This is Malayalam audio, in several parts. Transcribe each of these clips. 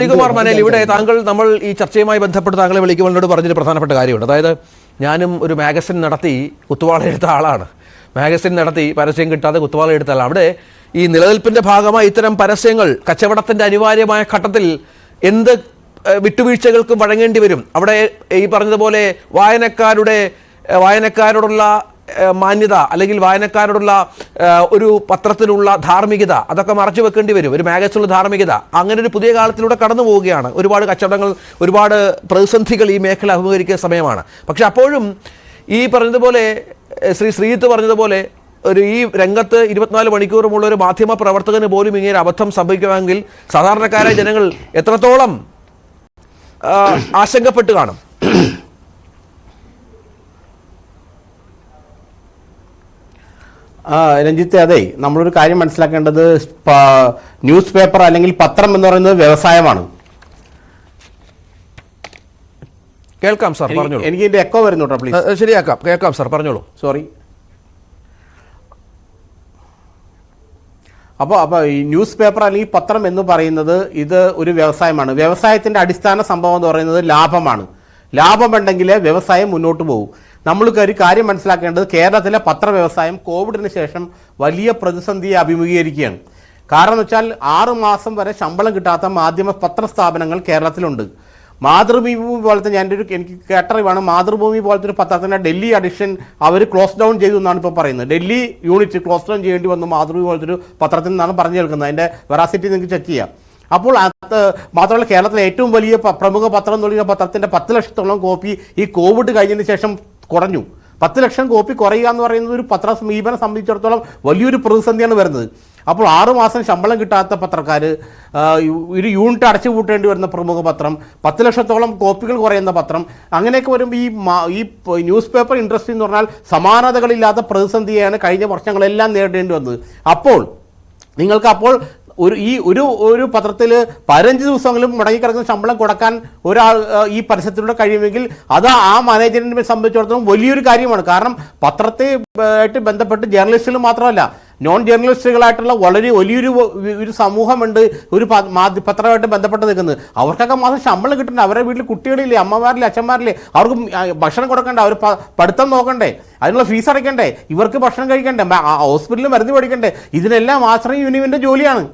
ശ്രീകുമാർ മനേൽ, ഇവിടെ നമ്മൾ ഈ ചർച്ചയുമായി ബന്ധപ്പെട്ട് താങ്കളെ വിളിക്കുമ്പോഴോട് പറഞ്ഞൊരു പ്രധാനപ്പെട്ട കാര്യമുണ്ട്. അതായത് ഞാനും ഒരു മാഗസിൻ നടത്തി കുത്തുവാള എടുത്ത ആളാണ്. മാഗസിൻ നടത്തി പരസ്യം കിട്ടാതെ കുത്തുവാള എടുത്ത ആളാണ്. അവിടെ ഈ നിലനിൽപ്പിന്റെ ഭാഗമായി ഇത്തരം പരസ്യങ്ങൾ കച്ചവടത്തിന്റെ അനിവാര്യമായ ഘട്ടത്തിൽ എന്ത് വിട്ടുവീഴ്ചകൾക്കും വഴങ്ങേണ്ടി വരും. അവിടെ ഈ പറഞ്ഞതുപോലെ വായനക്കാരോടുള്ള മാന്യത അല്ലെങ്കിൽ വായനക്കാരോടുള്ള ഒരു പത്രത്തിനുള്ള ധാർമ്മികത അതൊക്കെ മറച്ചു വെക്കേണ്ടി വരും. ഒരു മാഗസിനുള്ള ധാർമ്മികത അങ്ങനെ ഒരു പുതിയ കാലത്തിലൂടെ കടന്നു പോവുകയാണ്. ഒരുപാട് കച്ചവടങ്ങൾ, ഒരുപാട് പ്രതിസന്ധികൾ ഈ മേഖല അഭിമുഖീകരിക്കുന്ന സമയമാണ്. പക്ഷെ അപ്പോഴും ഈ പറഞ്ഞതുപോലെ ശ്രീജിത്ത് പറഞ്ഞതുപോലെ ഈ രംഗത്ത് 24 മണിക്കൂറുമുള്ള ഒരു മാധ്യമ പ്രവർത്തകന് പോലും ഇങ്ങനെ അബദ്ധം സംഭവിക്കുമെങ്കിൽ സാധാരണക്കാരായ ജനങ്ങൾ എത്രത്തോളം ആശങ്കപ്പെട്ട് കാണും. രഞ്ജിത്ത്, അതെ, നമ്മളൊരു കാര്യം മനസ്സിലാക്കേണ്ടത് ന്യൂസ് പേപ്പർ അല്ലെങ്കിൽ പത്രം എന്ന് പറയുന്നത് വ്യവസായമാണ്. കേൾക്കാം സാർ, പറഞ്ഞോളൂ. എനിക്ക് ഇതിന്റെ എക്കോ വരുന്നുണ്ടോ? പ്ലീസ് ശരിയാക്കാം, കേൾക്കാം സാർ, പറഞ്ഞോളൂ. സോറി. അപ്പോൾ ഈ ന്യൂസ് പേപ്പർ അല്ലെങ്കിൽ പത്രം എന്ന് പറയുന്നത് ഇത് ഒരു വ്യവസായമാണ്. വ്യവസായത്തിന്റെ അടിസ്ഥാന സംഭവം എന്ന് പറയുന്നത് ലാഭമാണ്. ലാഭമുണ്ടെങ്കിലേ വ്യവസായം മുന്നോട്ട് പോകും. നമ്മൾക്ക് ഒരു കാര്യം മനസ്സിലാക്കേണ്ടത്, കേരളത്തിലെ പത്രവ്യവസായം കോവിഡിന് ശേഷം വലിയ പ്രതിസന്ധിയെ അഭിമുഖീകരിക്കുകയാണ്. കാരണം എന്ന് വെച്ചാൽ 6 മാസം വരെ ശമ്പളം കിട്ടാത്ത മാധ്യമ പത്രസ്ഥാപനങ്ങൾ കേരളത്തിലുണ്ട്. മാതൃഭൂമി പോലത്തെ എനിക്ക് കേട്ടറിവാണ്, മാതൃഭൂമി പോലത്തെ ഒരു പത്രത്തിൻ്റെ ഡൽഹി അഡിഷൻ അവർ ക്ലോസ് ഡൗൺ ചെയ്തു എന്നാണ് ഇപ്പോൾ പറയുന്നത്. ഡൽഹി യൂണിറ്റ് ക്ലോസ് ഡൗൺ ചെയ്യേണ്ടി വന്നു മാതൃഭൂമി പോലത്തെ ഒരു പത്രത്തിൽ നിന്നാണ് പറഞ്ഞു കേൾക്കുന്നത്. അതിൻ്റെ വെറാസിറ്റി നിങ്ങൾക്ക് ചെക്ക് ചെയ്യാം. അപ്പോൾ മാത്രമല്ല, കേരളത്തിലെ ഏറ്റവും വലിയ പ്രമുഖ പത്രം എന്ന് പറയുന്ന പത്രത്തിൻ്റെ 10 ലക്ഷത്തോളം കോപ്പി ഈ കോവിഡ് കഴിഞ്ഞതിന് ശേഷം കുറഞ്ഞു. 10 ലക്ഷം കോപ്പി കുറയുക എന്ന് പറയുന്നത് ഒരു പത്ര സമീപനം സംബന്ധിച്ചിടത്തോളം വലിയൊരു പ്രതിസന്ധിയാണ് വരുന്നത്. അപ്പോൾ 6 മാസം ശമ്പളം കിട്ടാത്ത പത്രക്കാർ, ഒരു യൂണിറ്റ് അടച്ചുപൂട്ടേണ്ടി വരുന്ന പ്രമുഖ പത്രം, 10 ലക്ഷത്തോളം കോപ്പികൾ കുറയുന്ന പത്രം, അങ്ങനെയൊക്കെ വരുമ്പോൾ ഈ ന്യൂസ് പേപ്പർ ഇൻഡസ്ട്രി എന്ന് പറഞ്ഞാൽ സമാനതകളില്ലാത്ത പ്രതിസന്ധിയാണ് കഴിഞ്ഞ വർഷങ്ങളെല്ലാം നേരിടേണ്ടി വന്നത്. അപ്പോൾ നിങ്ങൾക്ക് ഒരു പത്രത്തിൽ 15 ദിവസമെങ്കിലും മുടങ്ങിക്കിടക്കുന്ന ശമ്പളം കൊടുക്കാൻ ഒരാൾ ഈ പരസ്യത്തിലൂടെ കഴിയുമെങ്കിൽ അത് ആ മാനേജറിനെ സംബന്ധിച്ചിടത്തോളം വലിയൊരു കാര്യമാണ്. കാരണം പത്രത്തെ ആയിട്ട് ബന്ധപ്പെട്ട് ജേർണലിസ്റ്റുകൾ മാത്രമല്ല, നോൺ ജേർണലിസ്റ്റുകളായിട്ടുള്ള വളരെ വലിയൊരു സമൂഹമുണ്ട് ഒരു പത്രമായിട്ട് ബന്ധപ്പെട്ട് നിൽക്കുന്നത്. അവർക്കൊക്കെ മാസം ശമ്പളം കിട്ടണ്ടേ? അവരുടെ വീട്ടിൽ കുട്ടികളില്ലേ, അമ്മമാരില്ലേ, അച്ഛന്മാരില്ലേ? അവർക്ക് ഭക്ഷണം കൊടുക്കണ്ടേ? അവർ പഠിത്തം നോക്കണ്ടേ? അതിനുള്ള ഫീസ് അടയ്ക്കണ്ടേ? ഇവർക്ക് ഭക്ഷണം കഴിക്കണ്ടേ? ഹോസ്പിറ്റലിൽ മരുന്ന് മേടിക്കണ്ടേ? ഇതിനെല്ലാം ആശ്രയം യൂണിയന്റെ ജോലിയാണ്.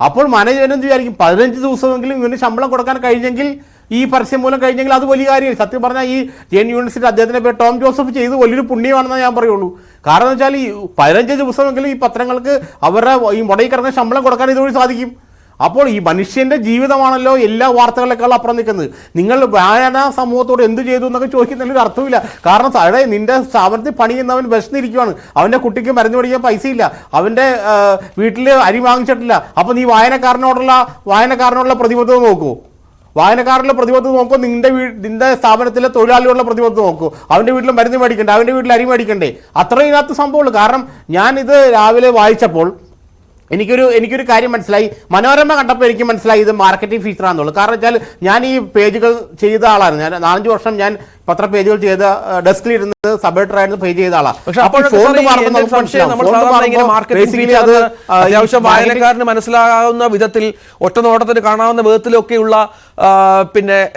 അപ്പോൾ മാനേജ്മെന്റ് എന്ത് വിചാരിക്കും? 15 ദിവസമെങ്കിലും ഇവന് ശമ്പളം കൊടുക്കാൻ കഴിഞ്ഞെങ്കിൽ, ഈ പരസ്യം മൂലം കഴിഞ്ഞെങ്കിൽ അത് വലിയ കാര്യമാണ്. സത്യം പറഞ്ഞാൽ ഈ ജെയിൻ യൂണിവേഴ്സിറ്റി അദ്ദേഹത്തിൻ്റെ പേര് ടോം ജോസഫ് ചെയ്ത് വലിയൊരു പുണ്യമാണെന്ന് ഞാൻ പറയുള്ളൂ. കാരണം എന്ന് വെച്ചാൽ ഈ 15 ദിവസമെങ്കിലും ഈ പത്രങ്ങൾക്ക് അവരുടെ ഈ മുടങ്ങിക്കിടന്ന ശമ്പളം കൊടുക്കാൻ ഇതുവഴി സാധിക്കും. അപ്പോൾ ഈ മനുഷ്യന്റെ ജീവിതമാണല്ലോ എല്ലാ വാർത്തകളെക്കാളും അപ്പുറം നിൽക്കുന്നത്. നിങ്ങൾ വായനാ സമൂഹത്തോട് എന്ത് ചെയ്തു എന്നൊക്കെ ചോദിക്കുന്നതിൽ ഒരു അർത്ഥമില്ല. കാരണം അവിടെ നിന്റെ സ്ഥാപനത്തിൽ പണിയുന്നവൻ വിശന്നിരിക്കുവാണ്, അവൻ്റെ കുട്ടിക്ക് മരുന്ന് മേടിക്കാൻ പൈസയില്ല, അവൻ്റെ വീട്ടിൽ അരി വാങ്ങിച്ചിട്ടില്ല. അപ്പോൾ നീ വായനക്കാരനോടുള്ള പ്രതിബദ്ധത നോക്കൂ. വായനക്കാരുടെ പ്രതിബദ്ധത നോക്കൂ. നിന്റെ സ്ഥാപനത്തിലെ തൊഴിലാളികളുടെ പ്രതിബദ്ധത നോക്കൂ. അവൻ്റെ വീട്ടിൽ മരുന്ന് മേടിക്കണ്ടേ? അവൻ്റെ വീട്ടിൽ അരി മേടിക്കണ്ടേ? അത്രയും ഇതിനകത്ത് സംഭവമുള്ളൂ. കാരണം ഞാനിത് രാവിലെ വായിച്ചപ്പോൾ എനിക്കൊരു കാര്യം മനസ്സിലായി. മനോരമ കണ്ടപ്പോൾ എനിക്ക് മനസ്സിലായി ഇത് മാർക്കറ്റിംഗ് ഫീച്ചറാണെന്നുള്ളത്. കാരണം വെച്ചാൽ ഞാൻ ഈ പേജുകൾ ചെയ്ത ആളാണ്. ഞാൻ 4-5 വർഷം ഞാൻ പത്ര പേജുകൾ ചെയ്ത ഡെസ്കിൽ ഇരുന്ന് സബ്-എഡിറ്ററായിരുന്നു പേജ് ചെയ്ത ആളാണ്. അത്യാവശ്യം വായനക്കാരന് മനസ്സിലാകുന്ന വിധത്തിൽ, ഒറ്റ നോട്ടത്തിന് കാണാവുന്ന വിധത്തിലൊക്കെയുള്ള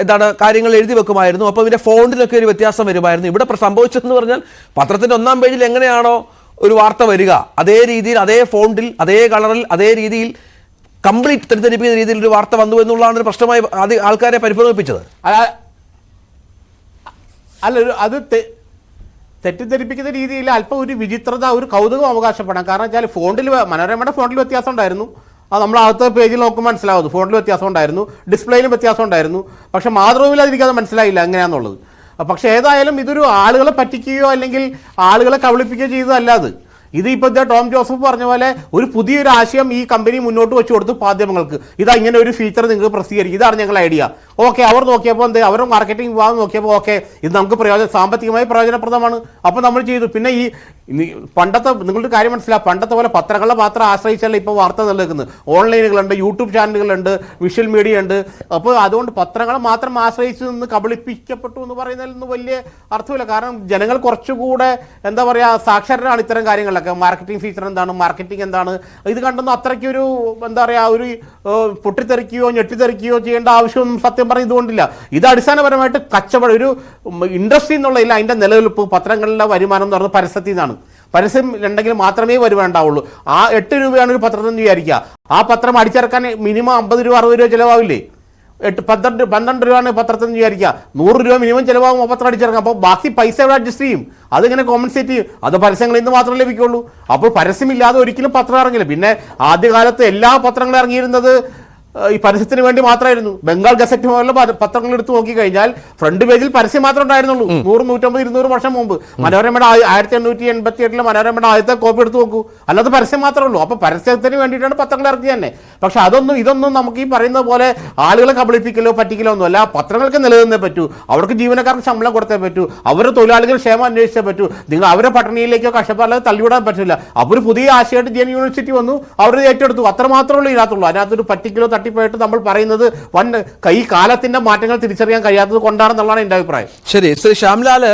എന്താണ് കാര്യങ്ങൾ എഴുതി വെക്കുമായിരുന്നു. അപ്പോൾ ഇതിന്റെ ഫോണ്ടിലൊക്കെ ഒരു വ്യത്യാസം വരുമായിരുന്നു. ഇവിടെ സംഭവിച്ചതെന്ന് പറഞ്ഞാൽ പത്രത്തിന്റെ 1-ാം പേജിൽ എങ്ങനെയാണോ ഒരു വാർത്ത വരിക, അതേ രീതിയിൽ, അതേ ഫോണ്ടിൽ, അതേ കളറിൽ, അതേ രീതിയിൽ കംപ്ലീറ്റ് തെറ്റിദ്ധരിപ്പിക്കുന്ന രീതിയിൽ ഒരു വാർത്ത വന്നു എന്നുള്ളതാണ് ഒരു പ്രശ്നമായി ആൾക്കാരെ പരിഭ്രമിപ്പിച്ചത്. അത് തെറ്റിദ്ധരിപ്പിക്കുന്ന രീതിയിൽ അല്പം ഒരു വിചിത്രത, ഒരു കൗതുകം അവകാശപ്പെടാം. കാരണം വെച്ചാൽ മനോരമയുടെ ഫോണ്ടിൽ വ്യത്യാസം ഉണ്ടായിരുന്നു. അത് നമ്മൾ അകത്തെ പേജിൽ നോക്കുമ്പോൾ മനസ്സിലാവുന്നു. ഫോണ്ടിൽ വ്യത്യാസം ഉണ്ടായിരുന്നു, ഡിസ്പ്ലേയിലും വ്യത്യാസം ഉണ്ടായിരുന്നു. പക്ഷേ മാതൃഭൂമിയിൽ അതെനിക്കത് മനസ്സിലായില്ല എങ്ങനെയാണെന്നുള്ളത്. പക്ഷെ ഏതായാലും ഇതൊരു ആളുകളെ പറ്റിക്കുകയോ അല്ലെങ്കിൽ ആളുകളെ കബളിപ്പിക്കുകയോ ചെയ്തതല്ലാതെ, ഇത് ഇപ്പോഴത്തെ ടോം ജോസഫ് പറഞ്ഞ പോലെ ഒരു പുതിയൊരു ആശയം ഈ കമ്പനി മുന്നോട്ട് വെച്ച് കൊടുത്തു മാധ്യമങ്ങൾക്ക്. ഇതാ ഇങ്ങനെ ഒരു ഫീച്ചർ നിങ്ങൾക്ക് പ്രസിദ്ധീകരിക്കും, ഇതാണ് ഞങ്ങളുടെ ഐഡിയ. ഓക്കെ, അവർ നോക്കിയപ്പോൾ അവർ മാർക്കറ്റിംഗ് വിഭാഗം നോക്കിയപ്പോൾ ഓക്കെ, ഇത് നമുക്ക് സാമ്പത്തികമായി പ്രയോജനപ്രദമാണ്. അപ്പോൾ നമ്മൾ ചെയ്തു. പിന്നെ ഈ ഇനി പണ്ടത്തെ നിങ്ങളുടെ കാര്യം മനസ്സിലാവും, പണ്ടത്തെ പോലെ പത്രങ്ങളെ മാത്രം ആശ്രയിച്ചല്ല ഇപ്പോൾ വാർത്ത നിലനിൽക്കുന്നത്. ഓൺലൈനുകളുണ്ട്, യൂട്യൂബ് ചാനലുകളുണ്ട്, വിഷ്വൽ മീഡിയ ഉണ്ട്. അപ്പോൾ അതുകൊണ്ട് പത്രങ്ങളെ മാത്രം ആശ്രയിച്ച് നിന്ന് കബളിപ്പിക്കപ്പെട്ടു എന്ന് പറയുന്നതിലൊന്നും വലിയ അർത്ഥമില്ല. കാരണം ജനങ്ങൾ കുറച്ചുകൂടെ എന്താ പറയുക സാക്ഷരരാണ് ഇത്തരം കാര്യങ്ങളിലൊക്കെ. മാർക്കറ്റിംഗ് ഫീച്ചർ എന്താണ്, മാർക്കറ്റിംഗ് എന്താണ്, ഇത് കണ്ടൊന്നും അത്രയ്ക്കൊരു എന്താ പറയുക ഒരു പൊട്ടിത്തെറിക്കുകയോ ഞെട്ടിത്തെറിക്കുകയോ ചെയ്യേണ്ട ആവശ്യമൊന്നും സത്യം പറഞ്ഞ ഇതുകൊണ്ടില്ല. ഇത് അടിസ്ഥാനപരമായിട്ട് കച്ചവടം, ഒരു ഇൻഡസ്ട്രി എന്നുള്ളതില്ല. അതിൻ്റെ നിലനിൽപ്പ് പത്രങ്ങളിലെ വരുമാനം എന്ന് പറയുന്നത് പരസ്യത്തിൽ നിന്നാണ്. പരസ്യം ഉണ്ടെങ്കിൽ മാത്രമേ വരുമാനം ഉണ്ടാവുള്ളൂ. ആ 8 രൂപയാണ് ഒരു പത്രത്തിന് വിചാരിക്കുക. ആ പത്രം അടിച്ചിറക്കാൻ മിനിമം 50 രൂപ 60 രൂപ ചിലവാവില്ലേ? 12 രൂപയാണ് പത്രത്തിന് വിചാരിക്കുക. 100 രൂപ മിനിമം ചിലവാകും ആ പത്രം അടിച്ചിറക്കാം. അപ്പോൾ ബാക്കി പൈസ എവിടെ അഡ്ജസ്റ്റ് ചെയ്യും? അതിങ്ങനെ കോമ്പൻസേറ്റ് ചെയ്യും. അത് പരസ്യങ്ങളിൽ നിന്ന് മാത്രമേ ലഭിക്കുള്ളൂ. അപ്പോൾ പരസ്യമില്ലാതെ ഒരിക്കലും പത്രം ഇറങ്ങില്ല. പിന്നെ ആദ്യകാലത്ത് എല്ലാ പത്രങ്ങളും ഇറങ്ങിയിരുന്നത് ഈ പരസ്യത്തിന് വേണ്ടി മാത്രമായിരുന്നു. ബംഗാൾ ഗസറ്റ് പോലുള്ള പത്രങ്ങൾ എടുത്ത് നോക്കിക്കഴിഞ്ഞാൽ ഫ്രണ്ട് പേജിൽ പരസ്യം മാത്രമേ ഉണ്ടായിരുന്നുള്ളൂ. 100, 150, 200 വർഷം മുമ്പ് മനോരമയുടെ 1888 മനോരമയുടെ ആദ്യത്തെ കോപ്പി എടുത്ത് നോക്കൂ. അല്ലാതെ പരസ്യം മാത്രമേ ഉള്ളൂ. അപ്പോൾ പരസ്യത്തിന് വേണ്ടിയിട്ടാണ് പത്രങ്ങൾ ഇറക്കി തന്നെ. പക്ഷെ ഇതൊന്നും നമുക്ക് ഈ പറയുന്ന പോലെ ആളുകളെ കബളിപ്പിക്കലോ പറ്റിക്കലോ ഒന്നും അല്ല. പത്രങ്ങൾക്ക് നിലനിന്നേ പറ്റൂ, അവർക്ക് ജീവനക്കാർക്ക് ശമ്പളം കൊടുത്തേ പറ്റൂ, അവരുടെ തൊഴിലാളികൾ ക്ഷേമം അന്വേഷിച്ചേ പറ്റൂ. നിങ്ങൾ അവരെ പട്ടിണിയിലേക്കോ കഷ്ടപ്പാടിലേക്കോ തള്ളിവിടാൻ പറ്റില്ല. അപ്പോൾ ഒരു പുതിയ ആശയമായിട്ട് ജെൻ യൂണിവേഴ്സിറ്റി വന്നു, അവർ ഏറ്റെടുത്തു. അത്ര മാത്രമേ ഉള്ളൂ ഇതിനകത്തുള്ളൂ. അതിനകത്തൊരു പറ്റിക്കലോ തട്ടിപ്പായിട്ട് നമ്മൾ പറയുന്നത് ഈ കാലത്തിന്റെ മാറ്റങ്ങൾ തിരിച്ചറിയാൻ കഴിയാത്തത് കൊണ്ടാണെന്നുള്ളതാണ് എൻ്റെ അഭിപ്രായം. ശരി, ശ്രീ ശ്യാംലാൽ,